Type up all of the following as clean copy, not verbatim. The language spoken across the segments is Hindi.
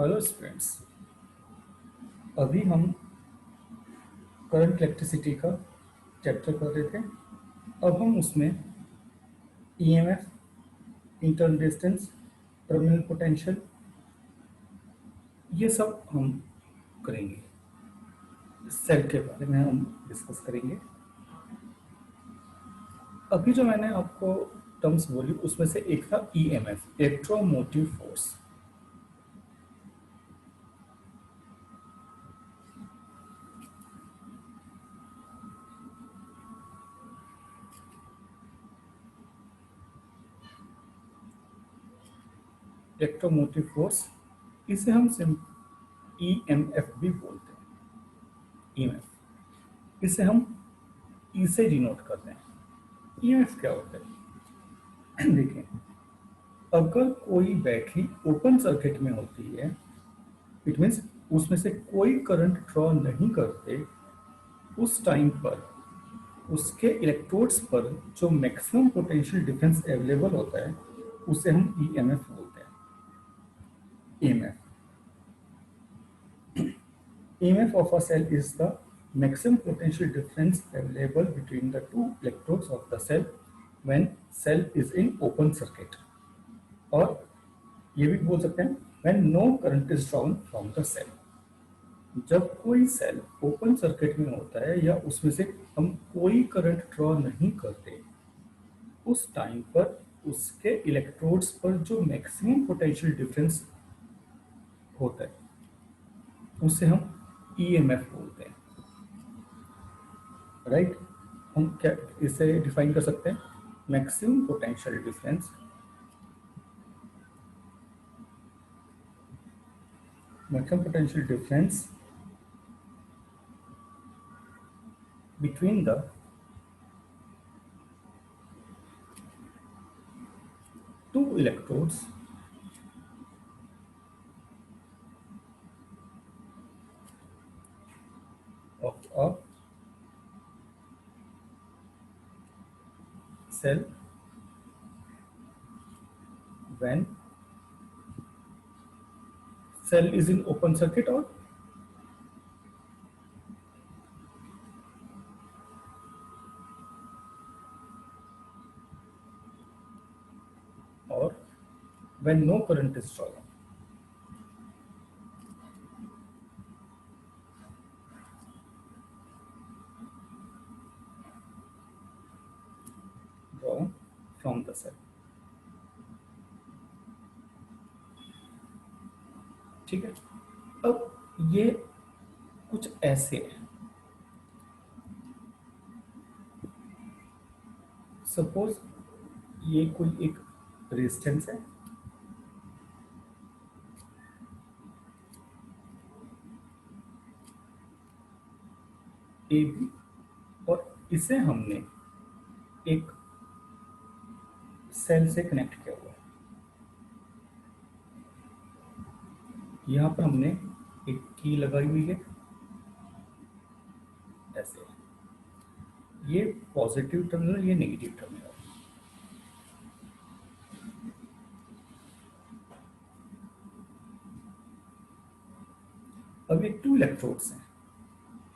Hello students. अभी हम करंट इलेक्ट्रिसिटी का चैप्टर कर रहे थे। अब हम उसमें EMF, internal resistance, terminal potential, ये सब हम करेंगे। सेल के बारे में हम डिस्कस करेंगे। अभी जो मैंने आपको टर्म्स बोली उसमें से एक था EMF, electromotive force. Electromotive force, इसे हम ईएमएफ भी बोलते हैं। ईएमएफ, इसे हम ई से डिनोट करते हैं। ईएमएफ क्या होता है? देखिए, अगर कोई बैटरी ओपन सर्किट में होती है, इट मीन्स उसमें से कोई करंट ड्रॉ नहीं करते, उस टाइम पर उसके इलेक्ट्रोड्स पर जो मैक्सिमम पोटेंशियल डिफरेंस अवेलेबल होता है उसे हम ईएमएफ बोलते हैं। EMF, EMF of a cell is the maximum potential difference available between the two electrodes of the cell when cell is in open circuit, और ये भी बोल सकते हैं when no current is drawn from the cell। जब कोई सेल ओपन सर्किट में होता है या उसमें से हम कोई करंट ड्रॉ नहीं करते, उस टाइम पर उसके इलेक्ट्रोड्स पर जो मैक्सिमम पोटेंशियल डिफरेंस होता है उसे हम ईएमएफ बोलते हैं। राइट? हम क्या इसे डिफाइन कर सकते हैं? Maximum potential difference, maximum potential difference between the two electrodes of a cell when cell is in open circuit, or when no current is drawn। Drawn from the cell। ठीक है, अब ये कुछ ऐसे है। सपोज ये कोई एक रेजिस्टेंस है, ए बी, और इसे हमने एक सेल से कनेक्ट किया हुआ है। यहाँ पर हमने एक की लगाई हुई है, ऐसे। ये पॉजिटिव टर्मिनल, ये नेगेटिव टर्मिनल। अब ये टू इलेक्ट्रोड्स हैं,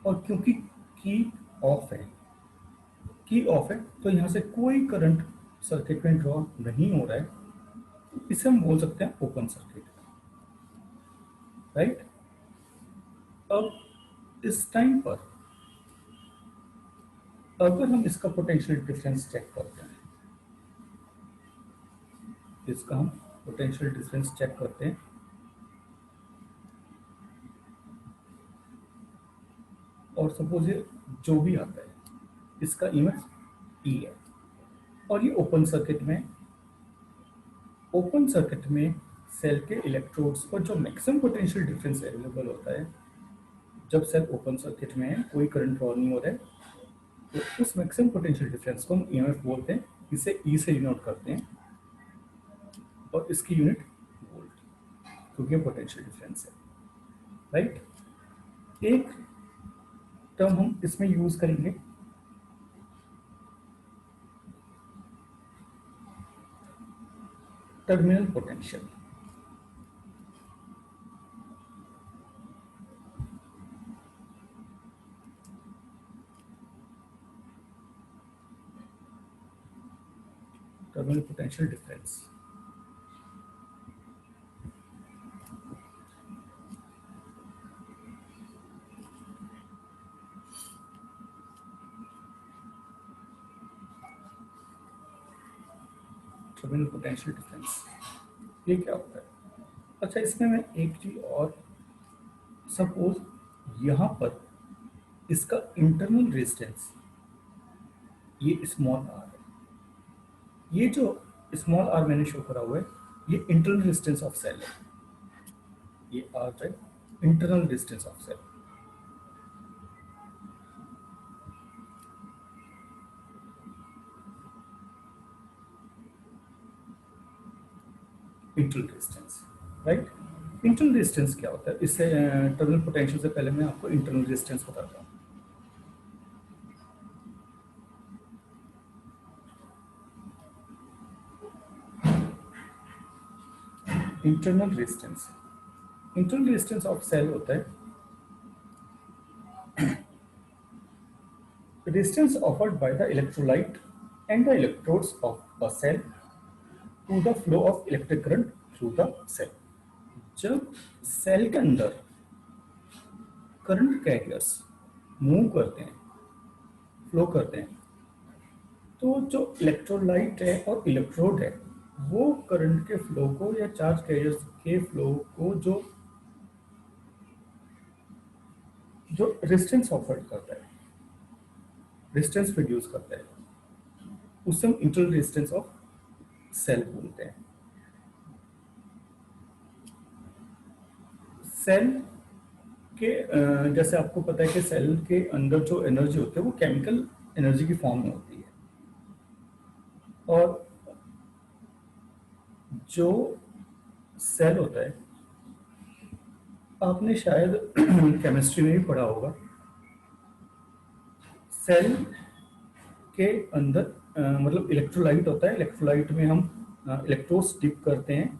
और क्योंकि की ऑफ है, की ऑफ है तो यहाँ से कोई करंट सर्किट में ड्रॉ नहीं हो रहा है, तो इसे हम बोल सकते हैं ओपन सर्किट। राइट? अब इस टाइम पर अगर हम इसका पोटेंशियल डिफरेंस चेक करते हैं, इसका हम पोटेंशियल डिफरेंस चेक करते हैं, और सपोज ये जो भी आता है इसका ईएमएफ ई है, और ये ओपन सर्किट में, ओपन सर्किट में सेल के इलेक्ट्रोड्स पर जो मैक्सिमम पोटेंशियल डिफरेंस अवेलेबल होता है, जब सेल ओपन सर्किट में है, कोई करंट ड्रॉ नहीं हो रहा है, तो उस मैक्सिमम पोटेंशियल डिफरेंस को हम ईएमएफ बोलते हैं। इसे ई से डिनोट करते हैं, और इसकी यूनिट वोल्ट, क्योंकि पोटेंशियल डिफरेंस है। राइट? एक टर्म हम इसमें यूज करेंगे, terminal potential. Terminal potential difference. Terminal potential difference ये क्या होता है? अच्छा, इसमें मैं एक चीज और, सपोज यहां पर इसका इंटरनल रेजिस्टेंस ये स्मॉल आर है, ये जो स्मॉल आर मैंने शो करा हुआ है ये इंटरनल रेजिस्टेंस ऑफ सेल है, ये आर है internal resistance of cell. Internal resistance, right. Internal resistance क्या होता है? इससे टर्मिनल पोटेंशियल से पहले मैं आपको इंटरनल रेजिस्टेंस बताता हूँ। Internal resistance, internal resistance of cell होता है resistance offered by the electrolyte and the electrodes of a cell to the flow of electric current through the cell। जब सेल के अंदर करंट कैरियर्स मूव करते हैं, फ्लो करते हैं, तो जो इलेक्ट्रोलाइट है और इलेक्ट्रोड है वो करंट के फ्लो को या चार्ज कैरियर्स के फ्लो को जो रेजिस्टेंस ऑफर करता है, रेजिस्टेंस प्रोड्यूस करता है, उससे हम इंटरनल रेजिस्टेंस ऑफ सेल बोलते हैं। सेल के जैसे आपको पता है कि सेल के अंदर जो एनर्जी होती है वो केमिकल एनर्जी की फॉर्म में होती है, और जो सेल होता है आपने शायद केमिस्ट्री में भी पढ़ा होगा, सेल के अंदर मतलब इलेक्ट्रोलाइट होता है, इलेक्ट्रोलाइट में हम इलेक्ट्रोड्स डिप करते हैं,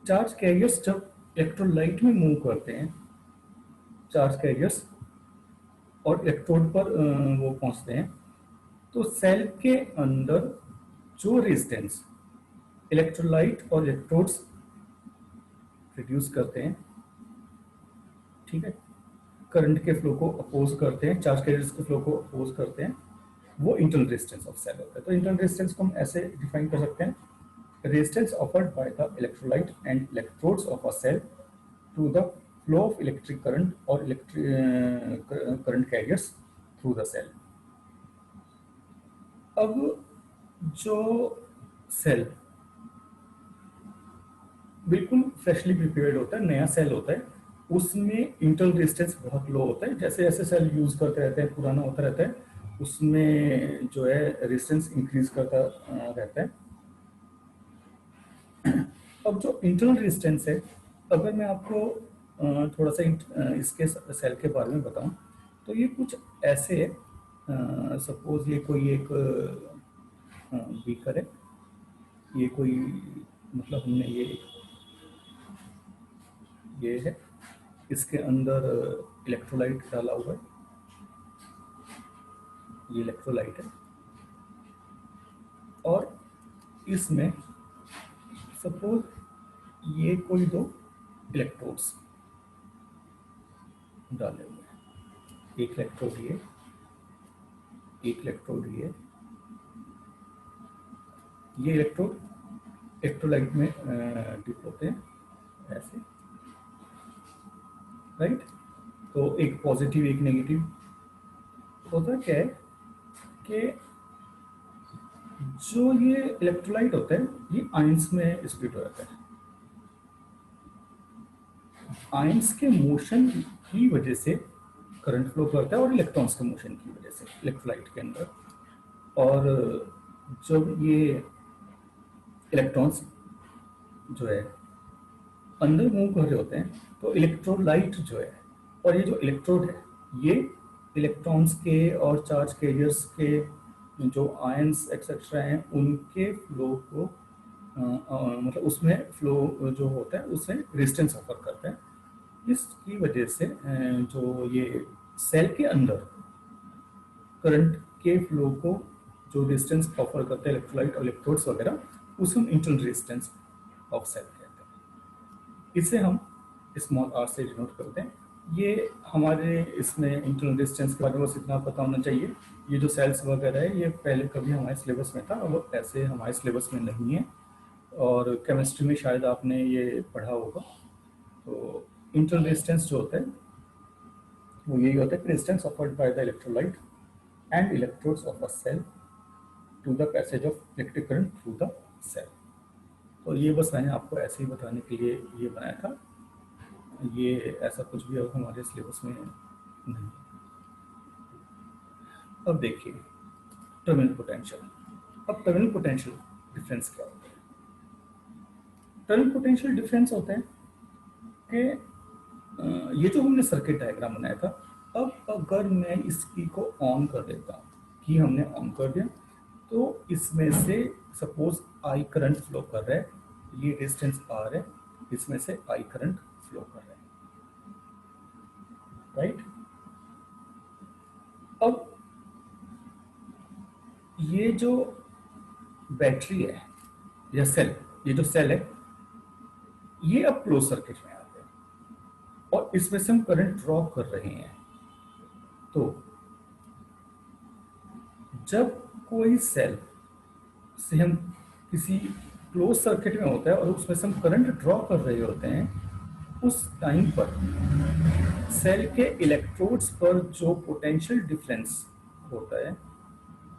चार्ज कैरियर्स जब इलेक्ट्रोलाइट में मूव करते हैं, चार्ज कैरियर्स और इलेक्ट्रोड पर वो पहुंचते हैं, तो सेल के अंदर जो रेजिस्टेंस इलेक्ट्रोलाइट और इलेक्ट्रोड्स प्रोड्यूस करते हैं, ठीक है, करंट के फ्लो को अपोज करते हैं, चार्ज कैरियर्स के फ्लो को अपोज करते हैं, वो इंटरनल रेजिस्टेंस ऑफ सेल होता है। तो इंटरनल रेजिस्टेंस को हम ऐसे डिफाइन कर सकते हैं, resistance offered by the electrolyte and electrodes of a cell to the flow of electric current or current carriers through the cell। अब जो सेल बिल्कुल फ्रेशली प्रिपेयर्ड होता है, नया सेल होता है, उसमें इंटरनल रेजिस्टेंस बहुत लो होता है। जैसे जैसे सेल यूज करते रहते हैं, पुराना होता रहता है, उसमें जो है रेजिस्टेंस इंक्रीज करता रहता है। अब जो इंटरनल रेजिस्टेंस है, अगर मैं आपको थोड़ा सा इसके सेल के बारे में बताऊं, तो ये कुछ ऐसे है, सपोज ये कोई एक बीकर है, ये कोई मतलब हमने ये है, इसके अंदर इलेक्ट्रोलाइट डाला हुआ है, ये इलेक्ट्रोलाइट है, और इसमें सपोज ये कोई दो इलेक्ट्रोड्स डाले हुए हैं, एक इलेक्ट्रोड ये, एक इलेक्ट्रोड ये इलेक्ट्रोड इलेक्ट्रोलाइट में डिप होते हैं ऐसे, राइट। तो एक पॉजिटिव एक नेगेटिव होता क्या है कि जो ये इलेक्ट्रोलाइट होता है ये आयंस में स्प्लिट हो जाता है, आयंस के मोशन की वजह से करंट फ्लो करता है और इलेक्ट्रॉन्स के मोशन की वजह से इलेक्ट्रोलाइट के अंदर, और जब ये इलेक्ट्रॉन्स जो है अंदर मूव कर रहे होते हैं तो इलेक्ट्रोलाइट जो है और ये जो इलेक्ट्रोड है ये इलेक्ट्रॉन्स के और चार्ज कैरियर्स के जो आयंस एक्सेट्रा हैं उनके फ्लो को मतलब उसमें फ्लो जो होता है उसमें रेजिस्टेंस ऑफर करता है। इसकी वजह से जो ये सेल के अंदर करंट के फ्लो को जो रेजिस्टेंस ऑफर करते हैं इलेक्ट्रोलाइट और इलेक्ट्रोड्स वगैरह, उसे हम इंटरनल रेजिस्टेंस ऑफ सेल कहते हैं। इसे हम स्मॉल आर से डिनोट करते हैं। ये हमारे इसमें इंटरनल रेजिस्टेंस के बारे में बस इतना पता होना चाहिए। ये जो सेल्स वगैरह है ये पहले कभी हमारे सिलेबस में था, अब ऐसे हमारे सिलेबस में नहीं है, और केमिस्ट्री में शायद आपने ये पढ़ा होगा। तो इंटरनल रेजिस्टेंस जो होता है वो यही होता है कि resistance offered by the electrolyte and electrodes of a cell to the passage of electric current through the cell. तो ये बस मैंने आपको ऐसे ही बताने के लिए ये बनाया था, ये ऐसा कुछ भी अब हमारे सिलेबस में नहीं। अब देखिए टर्मिनल पोटेंशियल। अब टर्मिनल पोटेंशियल डिफरेंस क्या होता है? टर्मिनल पोटेंशियल डिफरेंस होता है कि ये जो हमने सर्किट डायग्राम बनाया था, अब अगर मैं इसकी को ऑन कर देता हूँ कि हमने ऑन कर दिया, तो इसमें से सपोज आई करंट फ्लो कर रहा है, ये डिस्टेंस आर है, इसमें से आई करंट फ्लो कर रहा है, राइट। अब ये जो बैटरी है या सेल, ये जो सेल है ये अब क्लोज सर्किट में आ गया और इसमें से हम करंट ड्रॉ कर रहे हैं। तो जब कोई सेल से हम किसी क्लोज सर्किट में होता है और उसमें से हम करंट ड्रॉ कर रहे होते हैं, उस टाइम पर सेल के इलेक्ट्रोड्स पर जो पोटेंशियल डिफरेंस होता है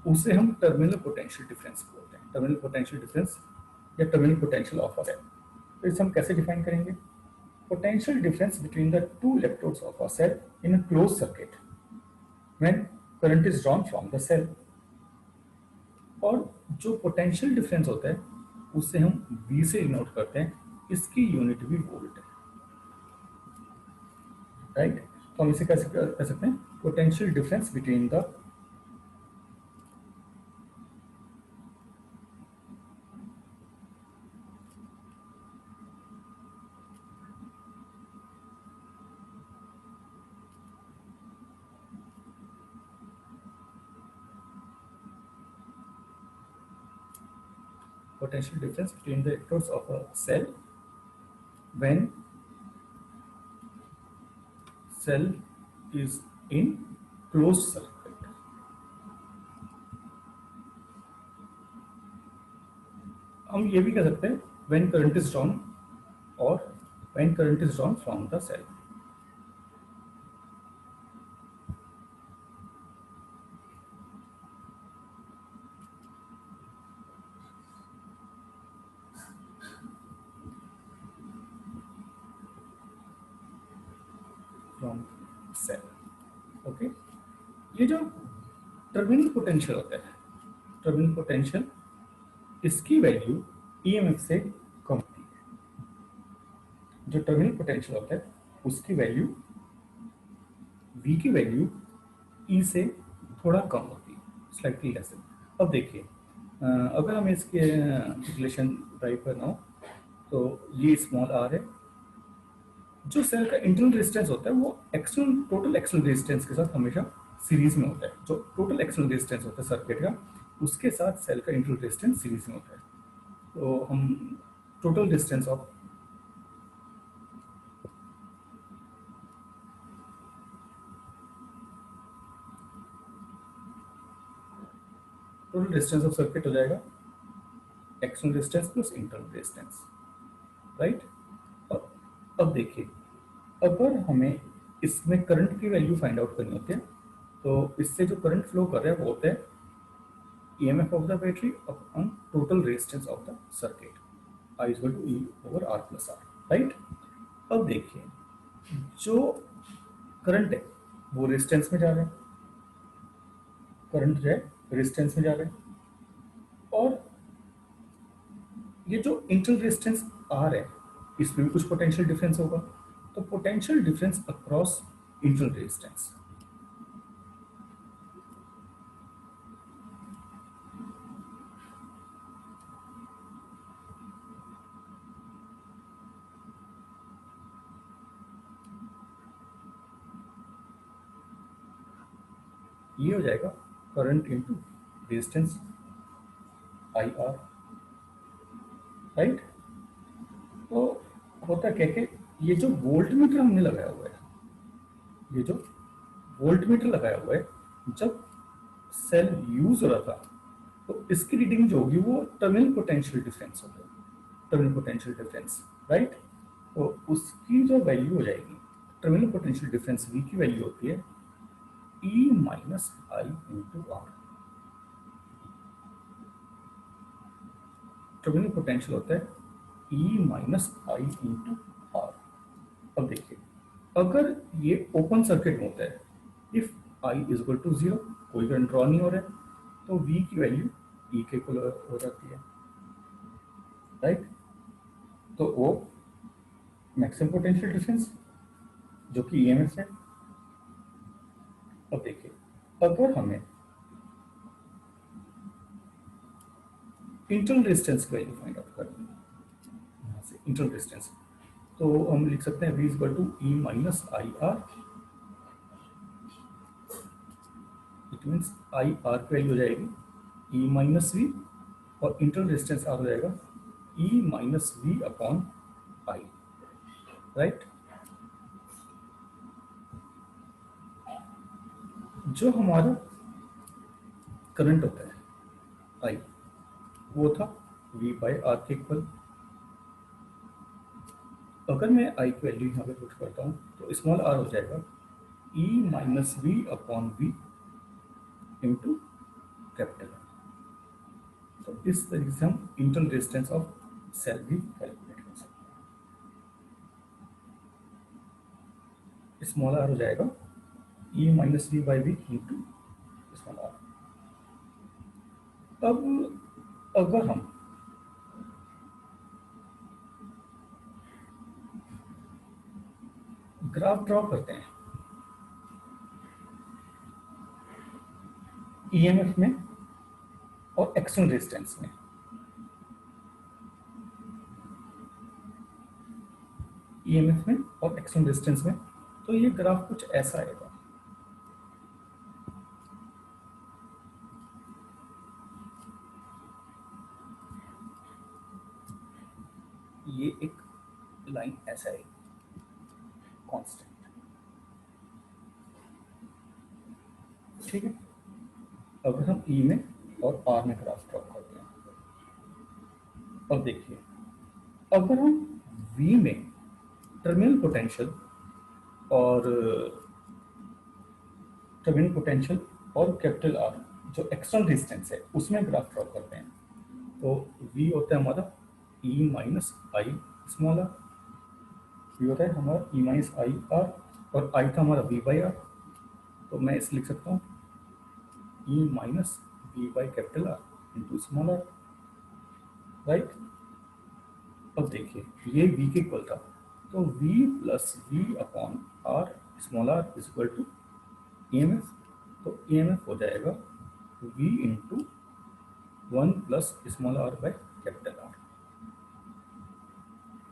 उसे हम टर्मिनल पोटेंशियल डिफरेंस बोलते हैं। टर्मिनल पोटेंशियल डिफरेंस या terminal potential of a cell. तो इसे हम कैसे डिफाइन करेंगे? Potential difference between the two electrodes of a cell in a close circuit when current is drawn from the cell. और जो पोटेंशियल डिफरेंस होता है उसे हम V से डिनोट करते हैं, इसकी यूनिट भी वोल्ट है, राइट। तो हम इसे कैसे कह सकते हैं? Potential difference between the potential difference between the electrodes of a cell when cell is in closed circuit। हम ये भी कह सकते हैं when current is drawn और when current is drawn from the cell। From cell, okay. ये जो टर्मिनल पोटेंशियल होता है, टर्मिनल पोटेंशियल, इसकी वैल्यू ईएमएफ से कम होती है। जो टर्मिनल पोटेंशियल होता है उसकी वैल्यू, V की वैल्यू E से थोड़ा कम होती है, स्लाइटली लेस। अब देखिए अगर हमें इसके रिलेशन ड्राइव करना हो तो ये स्मॉल r है। जो सेल का इंटरनल रेजिस्टेंस होता है वो एक्सटर्नल टोटल एक्सटर्नल रेजिस्टेंस के साथ हमेशा सीरीज में होता है। जो टोटल एक्सटर्नल रेजिस्टेंस होता है सर्किट का, उसके साथ सेल का इंटरनल रेजिस्टेंस सीरीज में होता है। तो हम टोटल डिस्टेंस ऑफ सर्किट हो जाएगा external resistance plus internal resistance, right. अब देखिए अगर हमें इसमें करंट की वैल्यू फाइंड आउट करनी होती है तो इससे जो करंट फ्लो कर रहा है वो होता है EMF of the battery upon total resistance of the circuit, I is equal to E over R plus R, right. अब देखिए जो करंट है वो रेजिस्टेंस में जा रहा है, करंट जो है रेजिस्टेंस में जा रहा है, और ये जो इंटरनल रेजिस्टेंस R है इसमें भी कुछ पोटेंशियल डिफरेंस होगा। तो potential difference across internal resistance, ये हो जाएगा current into resistance I R, right. तो होता क्या कि ये जो वोल्ट मीटर हमने लगाया हुआ है, ये जो वोल्ट मीटर लगाया हुआ है, जब सेल यूज हो रहा था तो इसकी रीडिंग जो होगी वो टर्मिनल पोटेंशियल डिफरेंस होगा, टर्मिनल पोटेंशियल डिफरेंस, राइट। तो उसकी जो वैल्यू हो जाएगी, टर्मिनल पोटेंशियल डिफरेंस वी की वैल्यू होती है E minus I into R. Terminal potential होता है E minus I into R. अब देखिए, अगर ये ओपन सर्किट में होता है, if I is equal to zero, कोई करंट ड्रॉ नहीं हो रहा है, तो वी की वैल्यू ई के इक्वल हो जाती है, राइट। तो वो मैक्सिमम पोटेंशियल डिफरेंस जो कि ईएमएफ है। अब देखिए, अगर हमें इंटरनल रेजिस्टेंस की वैल्यू फाइंड आउट करनी है, यहाँ से इंटरनल रेजिस्टेंस, तो हम लिख सकते हैं V is equal to E minus I R. It means I R की वैल्यू हो जाएगी ई माइनस वी, और इंटरनल रेजिस्टेंस आर हो जाएगा E minus V upon I, right. जो हमारा करंट होता है आई, वो था वी बाई आर के इक्वल। अगर मैं आई की वैल्यू यहाँ पे पुट करता हूँ तो स्मॉल आर हो जाएगा E minus V upon V into capital R. तो इस तरीके से हम इंटरनल रेजिस्टेंस ऑफ सेल भी कैलकुलेट कर सकते हैं। स्मॉल आर हो जाएगा E minus V by V into small R. अब अगर हम ग्राफ ड्रॉ करते हैं ईएमएफ में और एक्सटर्नल रेजिस्टेंस में, ईएमएफ में और एक्सटर्नल रेजिस्टेंस में, तो ये ग्राफ कुछ ऐसा आएगा। ये एक लाइन ऐसा है, कांस्टेंट, ठीक है। अगर हम ई में और आर में ग्राफ ड्रॉ करते हैं, अब देखिए, अगर हम वी में टर्मिनल पोटेंशियल और टर्मिनल पोटेंशियल और कैपिटल आर जो एक्सटर्नल रेजिस्टेंस है उसमें ग्राफ ड्रॉ करते हैं, तो वी होता है हमारा E minus I small R, V होता है हमारा ई माइनस आई आर, और आई था हमारा वी बाई आर। तो मैं इसे लिख सकता हूँ E minus V by capital R into small R, right. अब देखिए, ये वी के इक्वल था, तो V plus V upon R small R is equal to EMF. तो ईएमएफ हो जाएगा V into one plus small R by capital R,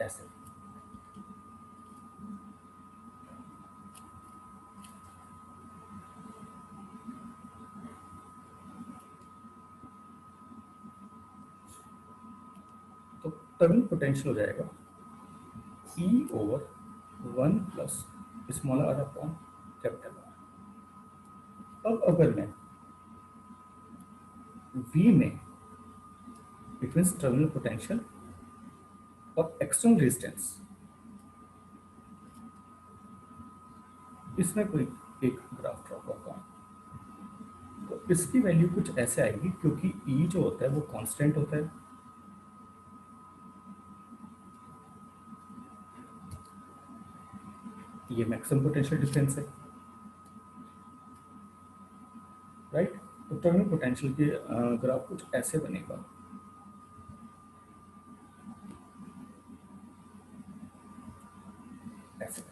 ऐसे। तो टर्मिनल पोटेंशियल हो जाएगा E over one plus small R upon capital R. अब अगर मैं वी में, इट मीन्स टर्मिनल पोटेंशियल और एक्सटर्नल रेजिस्टेंस, इसमें कोई एक ग्राफ ड्रॉ करता हूँ, तो इसकी वैल्यू कुछ ऐसे आएगी, क्योंकि ई जो होता है वो कांस्टेंट होता है, ये मैक्सिमम पोटेंशियल डिफरेंस है, राइट। तो टर्मिनल पोटेंशियल के ग्राफ कुछ ऐसे बनेगा, ऐसे।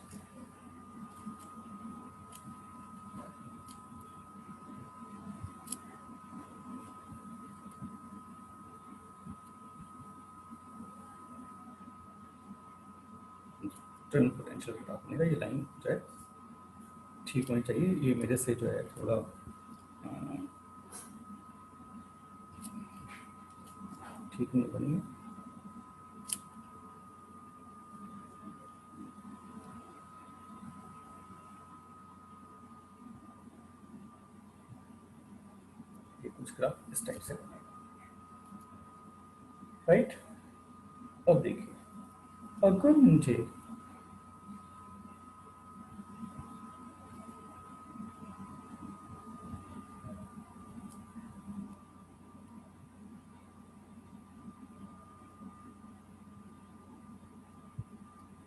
टर्मिनल पोटेंशियल ग्राफ बनेगा, ये लाइन जो है ठीक होनी चाहिए, ये मेरे से जो है थोड़ा ठीक नहीं बनी है। ये कुछ ग्राफ इस टाइप से बनेगा, राइट। अब देखिए, अगर मुझे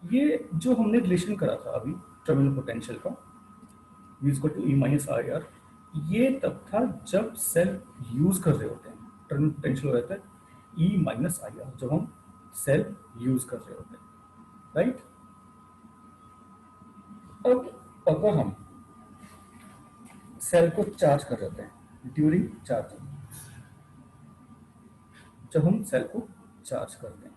ये जो हमने रिलेशन करा था अभी टर्मिनल पोटेंशियल का, V is to E minus I R, ये तब था जब सेल यूज कर रहे होते हैं। टर्मिनल पोटेंशियल हो जाता है ई माइनस आई आर जब हम सेल यूज कर रहे होते हैं, राइट। अब अगर हम सेल को चार्ज कर रहे होते हैं ड्यूरिंग चार्जिंग, जब हम सेल को चार्ज करते हैं,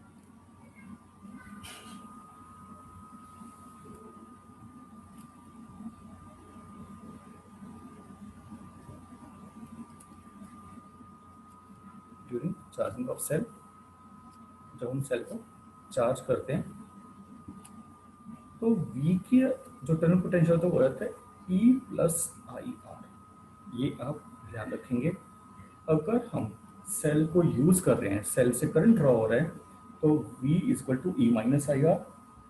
ड्यूरिंग चार्जिंग ऑफ सेल, जब हम सेल को चार्ज करते हैं तो V की जो टर्मिनल पोटेंशियल होता है वो रहता है E प्लस आई आर। ये आप ध्यान रखेंगे। अगर हम सेल को यूज कर रहे हैं, सेल से करंट ड्रॉ हो रहा है, तो V equal to E minus I R,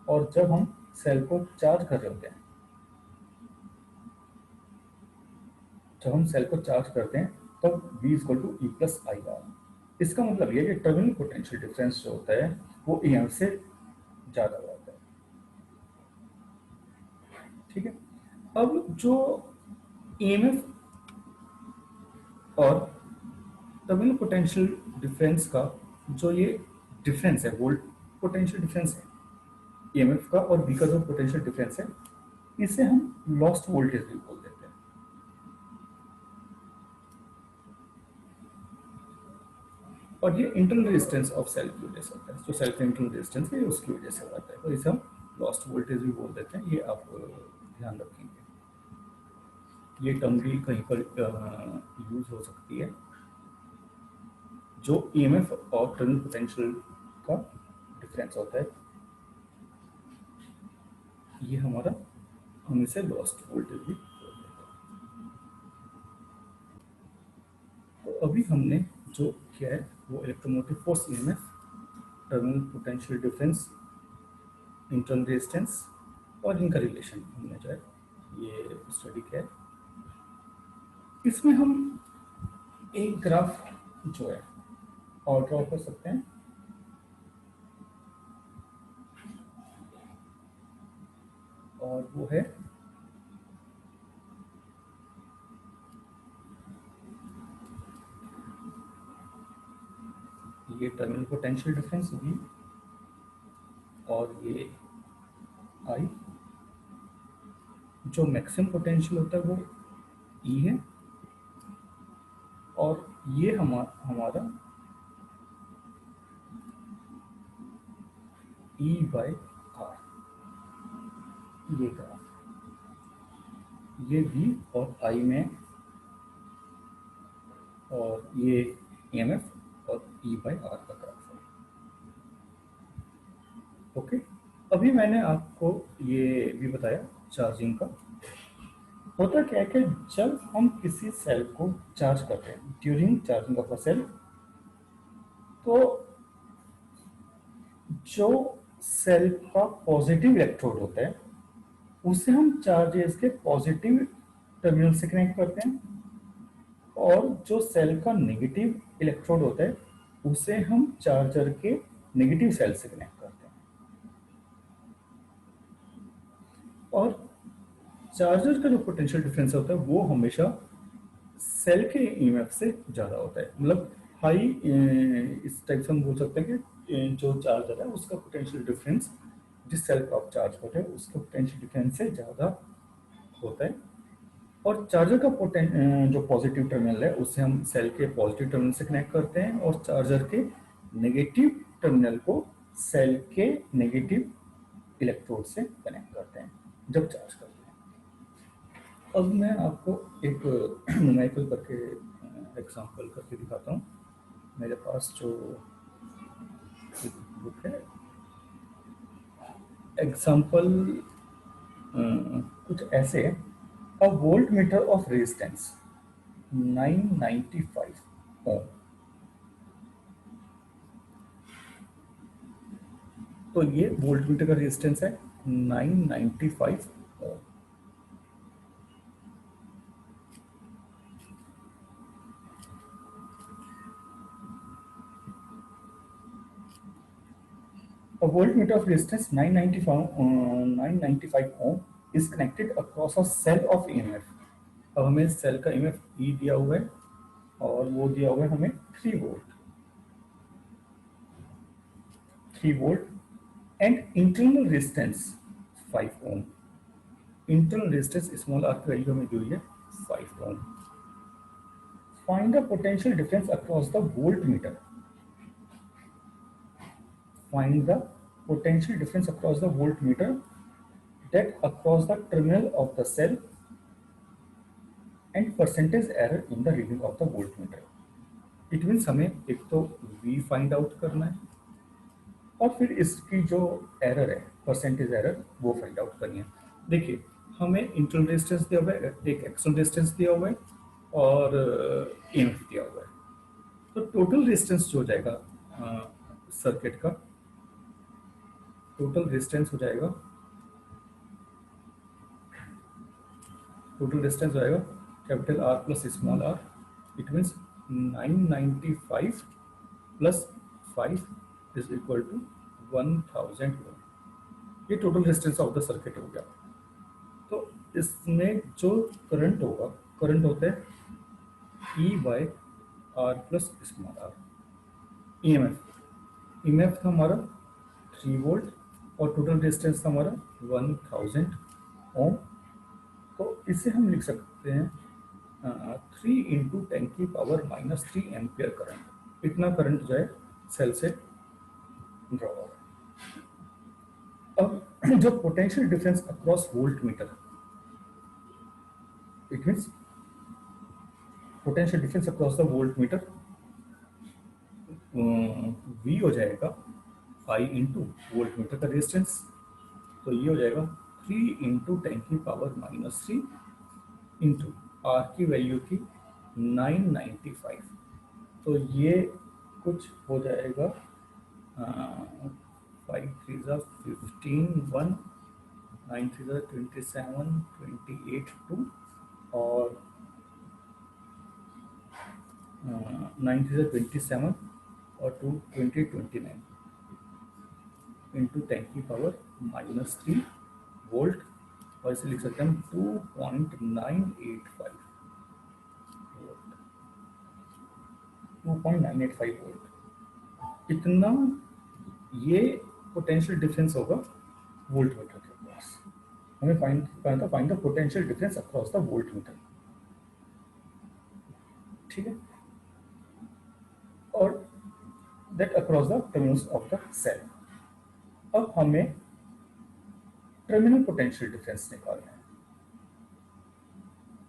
और जब हम सेल को चार्ज कर रहे होते हैं, जब हम सेल को चार्ज करते हैं तब V equal to E plus I R. इसका मतलब ये कि टर्मिनल पोटेंशियल डिफरेंस जो होता है वो EM से ज़्यादा होता है, ठीक है। अब जो EMF और टर्मिनल पोटेंशियल डिफरेंस का जो ये डिफरेंस है, वोल्ट पोटेंशियल डिफरेंस है EMF का और V का जो पोटेंशियल डिफरेंस है, इसे हम लॉस्ट वोल्टेज भी बोल देते हैं। और ये इंटरनल रेजिस्टेंस ऑफ सेल की वजह से होता है, जो सेल का इंटरनल रेजिस्टेंस है उसकी वजह से होता है, तो इसे हम लॉस्ट वोल्टेज भी बोल देते हैं। ये आप ध्यान रखेंगे, ये टर्म भी कहीं पर यूज हो सकती है। जो EMF और टर्मिनल पोटेंशियल का डिफरेंस होता है, ये हमारा, हम इसे लॉस्ट वोल्टेज भी बोल देते हैं। तो अभी हमने जो किया है वो electromotive force, EMF, terminal potential difference, internal resistance और इनका रिलेशन हमने जो है ये स्टडी किया है। इसमें हम एक ग्राफ जो है और ड्रॉ कर सकते हैं, और वो है ये टर्मिनल पोटेंशियल डिफरेंस V और ये I, जो मैक्सिमम पोटेंशियल होता है वो E है, और ये हमारा E बाई आर, ये ग्राफ, ये V और I में, और ये EMF और E बाई आर का ग्राफ है। ओके, अभी मैंने आपको ये भी बताया चार्जिंग का। होता क्या है कि जब हम किसी सेल को चार्ज करते हैं during charging of a cell, तो जो सेल का पॉजिटिव इलेक्ट्रोड होता है उसे हम चार्जेस के पॉजिटिव टर्मिनल से कनेक्ट करते हैं, और जो सेल का नेगेटिव इलेक्ट्रोड होता है उसे हम चार्जर के नेगेटिव सेल से कनेक्ट करते हैं। और चार्जर का जो पोटेंशियल डिफरेंस होता है वो हमेशा सेल के EMF से ज़्यादा होता है। मतलब हाई, इस टाइप से हम बोल सकते हैं कि जो चार्जर है उसका पोटेंशियल डिफरेंस जिस सेल को आप चार्ज कर रहे हो उसका पोटेंशियल डिफरेंस से ज़्यादा होता है। और चार्जर का जो पॉजिटिव टर्मिनल है उससे हम सेल के पॉजिटिव टर्मिनल से कनेक्ट करते हैं, और चार्जर के नेगेटिव टर्मिनल को सेल के नेगेटिव इलेक्ट्रोड से कनेक्ट करते हैं जब चार्ज करते हैं। अब मैं आपको एक न्यूमेरिकल करके एग्जांपल करके दिखाता हूँ। मेरे पास जो बुक है एग्जाम्पल कुछ ऐसे, अ वोल्ट मीटर ऑफ रेजिस्टेंस 995 ओम। तो ये वोल्ट मीटर का रेजिस्टेंस है 995 ओम। A voltmeter of resistance 995 ohm is connected across a cell of EMF. अब हमें सेल का EMF E दिया हुआ है और वो दिया हुआ है हमें 3 volt and internal resistance 5 ohm. Internal resistance small R की वैल्यू हमें दी हुई है 5 ohm. Find the potential difference across the volt meter. Find the potential difference across the voltmeter that across the terminal of the cell and percentage error in the reading of the voltmeter. It means हमें एक तो V फाइंड आउट करना है और फिर इसकी जो एरर है परसेंटेज एरर वो फाइंड आउट करनी है। देखिए हमें इंटरनल रेजिस्टेंस दिया हुआ है, एक एक्सटर्नल रेजिस्टेंस दिया हुआ है और EMF दिया हुआ है। तो टोटल रेजिस्टेंस जो हो जाएगा सर्किट का, टोटल रेजिस्टेंस हो जाएगा, टोटल डिस्टेंस हो जाएगा capital R plus small R. It means 995 plus 5 is equal to 1000 ohm. ये total distance of the circuit हो गया। तो इसमें जो करंट होगा, करंट होता है E by R plus small R. EMF था हमारा 3 वोल्ट और टोटल डिस्टेंस था हमारा 1000 ओम। तो इसे हम लिख सकते हैं 3 × 10⁻³ एम्पियर करंट। इतना करंट जो है सेल से ड्रॉ हो रहा है। अब जो potential difference across volt meter, it means potential difference across the volt meter V हो जाएगा I इंटू वोल्ट मीटर का रेजिस्टेंस। तो ये हो जाएगा 3 × 10⁻³ इंटू आर की वैल्यू थी 995। तो ये कुछ हो जाएगा 5 3 15 1 9 3 27 28 2 और 9 3 27 और 2 20 29 इंटू 10⁻³ वोल्ट। और इसे लिख सकते हैं हम 2.985 वोल्ट, 2.985 वोल्ट। इतना ये पोटेंशियल डिफरेंस होगा वोल्ट मीटर के पास। हमें फाइंड करना था, find the potential difference across the volt meter. ठीक है, और that across the terminals of the cell. अब हमें टर्मिनल पोटेंशियल डिफरेंस निकालना है।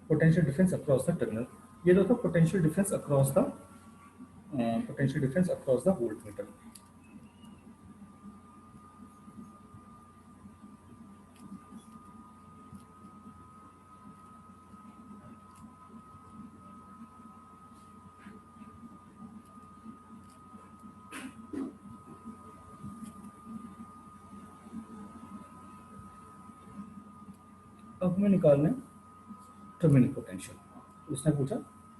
Potential difference across the terminal, ये तो था potential difference across the volt meter. अब हमें निकालना है टर्मिनल पोटेंशियल। उसने पूछा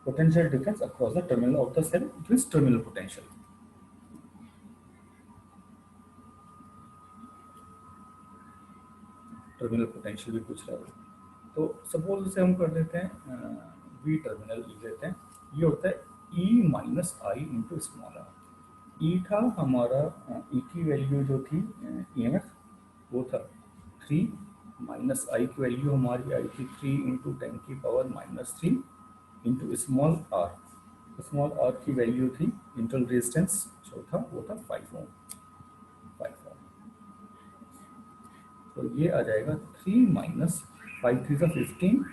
potential difference across the terminal of the cell, it means terminal potential. Terminal potential भी पूछ रहा है। तो सपोज इसे हम कर देते हैं वी टर्मिनल लिख देते हैं। ये होता है E minus I into small R. E था हमारा, ई की वैल्यू जो थी EMF वो था 3, माइनस आई की वैल्यू हमारी आई थी 3 × 10⁻³ into small R. Small R की वैल्यू थी इंटरनल रेजिस्टेंस जो था वो था 5 ओम। तो ये आ जाएगा 3 माइनस 5 3 15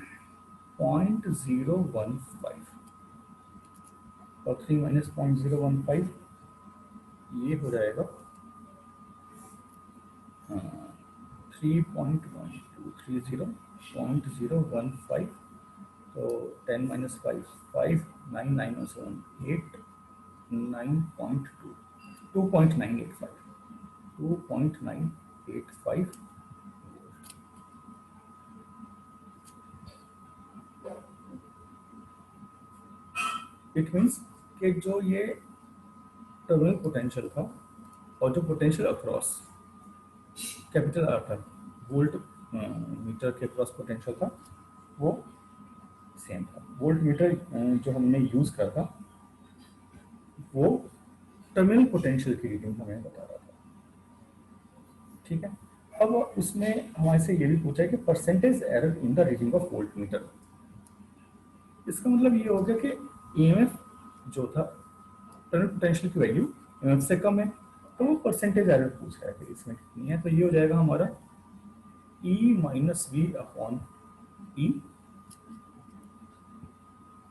0.015 और 3 माइनस 0.015 ये हो जाएगा 3.1230.015, तो 10 माइनस 5 5 9 9 7 8 9.2 2.985 2.985। इट मीन्स कि जो ये टर्मिनल पोटेंशियल था और जो पोटेंशियल अक्रॉस कैपिटल आर था, वोल्ट मीटर के अक्रॉस पोटेंशियल था, वो सेम था। वोल्ट मीटर जो हमने यूज करा था वो टर्मिनल पोटेंशियल की रीडिंग हमें बता रहा था। ठीक है, अब उसमें हमारे से ये भी पूछा है कि percentage error in the reading of volt metre. इसका मतलब ये हो गया कि ईएमएफ जो था टर्मिनल पोटेंशियल की वैल्यू ईएमएफ से कम है, तो वो परसेंटेज एरर पूछ रहा है कि इसमें कितनी है। तो ये हो जाएगा हमारा E minus V upon E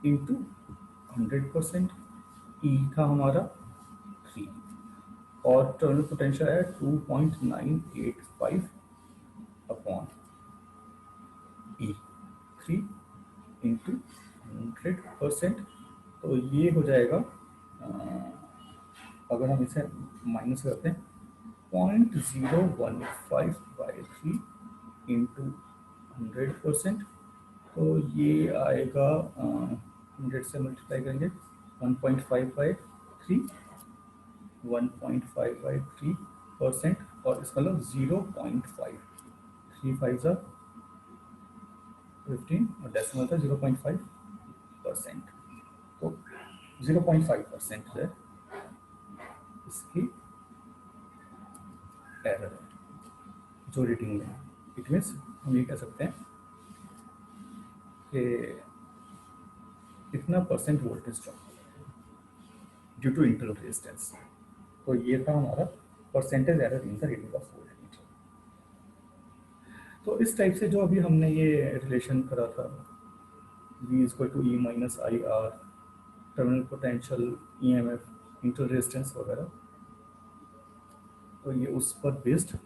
into 100%। E था हमारा 3 और टर्मिनल पोटेंशियल है 2.985 अपॉन ई 3 इंटू 100%। तो ये हो जाएगा अगर हम इसे माइनस करते हैं 0.015/3 इंटू 100%, तो ये आएगा 100 से मल्टीप्लाई करेंगे 1.5/3 1.5/3%, और इसका मतलब 0.5 3 5 15 और डेसिमल था 0.5%। तो 0.5% है इसकी एरर है जो रीडिंग में। इट मीन्स हम ये कह सकते हैं कि इतना percent voltage drop due to internal resistance. तो ये था हमारा percentage error in the reading of volt meter. तो इस टाइप से जो अभी हमने ये रिलेशन करा था V equal to E minus I R, terminal potential, EMF, internal resistance वगैरह, तो ये उस पर बेस्ड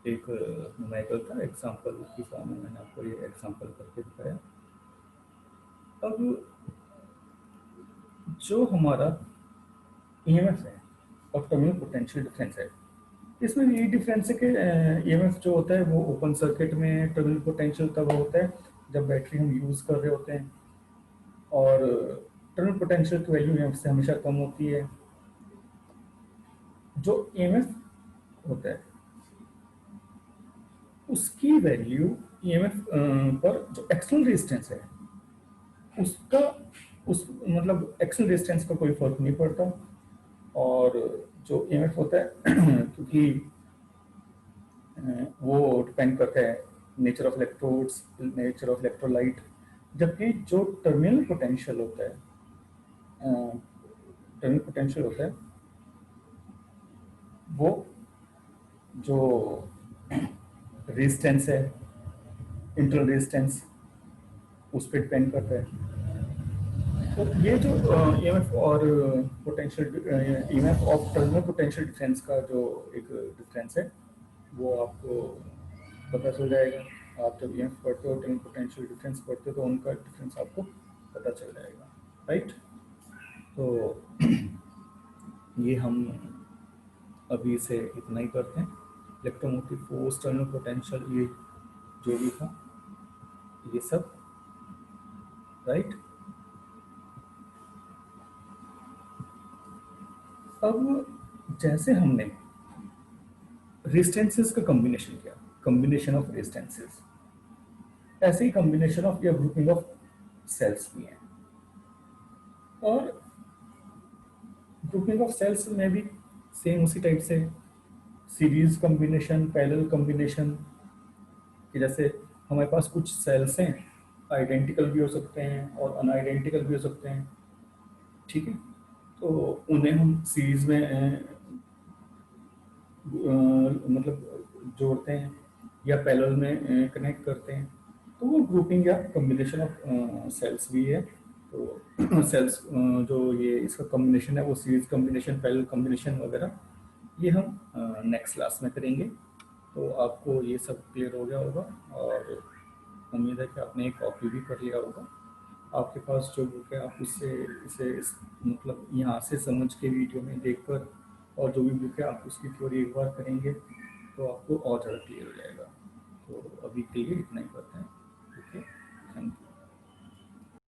एक न्यूमेरिकल था, एग्जांपल की फॉर्म में मैंने आपको ये एग्जांपल करके दिखाया। अब जो हमारा ईएमएफ है और टर्मिनल पोटेंशियल डिफरेंस है, इसमें यही डिफरेंस है कि ईएमएफ जो होता है वो ओपन सर्किट में, टर्मिनल पोटेंशियल तब होता है जब बैटरी हम यूज़ कर रहे होते हैं, और टर्मिनल पोटेंशियल की वैल्यू ईएमएफ से हमेशा कम होती है। जो ईएमएफ होता है उसकी वैल्यू ईएमएफ पर जो एक्सटर्नल रेजिस्टेंस है उसका, उस मतलब एक्सटर्नल रेजिस्टेंस का कोई फर्क नहीं पड़ता। और जो ईएमएफ होता है क्योंकि वो डिपेंड करता है nature of electrodes, nature of electrolyte, जबकि जो टर्मिनल पोटेंशियल होता है वो जो रेजिस्टेंस है, इंटरनल रेजिस्टेंस, उस पर डिपेंड करता है। तो ये जो ईएमएफ और potential, EMF of terminal potential difference का जो एक डिफरेंस है वो आपको पता चल जाएगा। आप जब ईएमएफ पढ़ते हो, टर्मिनल पोटेंशियल डिफरेंस पढ़ते हो, तो उनका डिफरेंस आपको पता चल जाएगा, राइट। तो ये हम अभी से इतना ही करते हैं। इलेक्ट्रोमोटिव फोर्स, टर्मिनल पोटेंशियल, ये जो भी था ये सब, राइट। अब जैसे हमने रेजिस्टेंसेस का कॉम्बिनेशन किया, कॉम्बिनेशन ऑफ रेजिस्टेंसेस, ऐसे ही कॉम्बिनेशन ऑफ या ग्रुपिंग ऑफ सेल्स भी है। और ग्रुपिंग ऑफ सेल्स में भी सेम उसी टाइप से सीरीज कॉम्बिनेशन, पैरेलल कॉम्बिनेशन, कि जैसे हमारे पास कुछ सेल्स हैं, आइडेंटिकल भी हो सकते हैं और अनआइडेंटिकल भी हो सकते हैं, ठीक है। तो उन्हें हम सीरीज में मतलब जोड़ते हैं या पैरेलल में कनेक्ट करते हैं, तो वो ग्रुपिंग या कॉम्बिनेशन ऑफ सेल्स भी है। तो सेल्स जो ये इसका कॉम्बिनेशन है वो सीरीज कॉम्बिनेशन, पैरेलल कॉम्बिनेशन वगैरह, ये हम नेक्स्ट क्लास में करेंगे। तो आपको ये सब क्लियर हो गया होगा और उम्मीद है कि आपने एक कॉपी भी कर लिया होगा। आपके पास जो बुक है आप उससे मतलब यहाँ से समझ के वीडियो में देखकर और जो भी बुक है आप उसकी थ्योरी एक बार करेंगे तो आपको और ज़्यादा क्लियर हो जाएगा। तो अभी के लिए इतना ही करते हैं। Okay, thank you.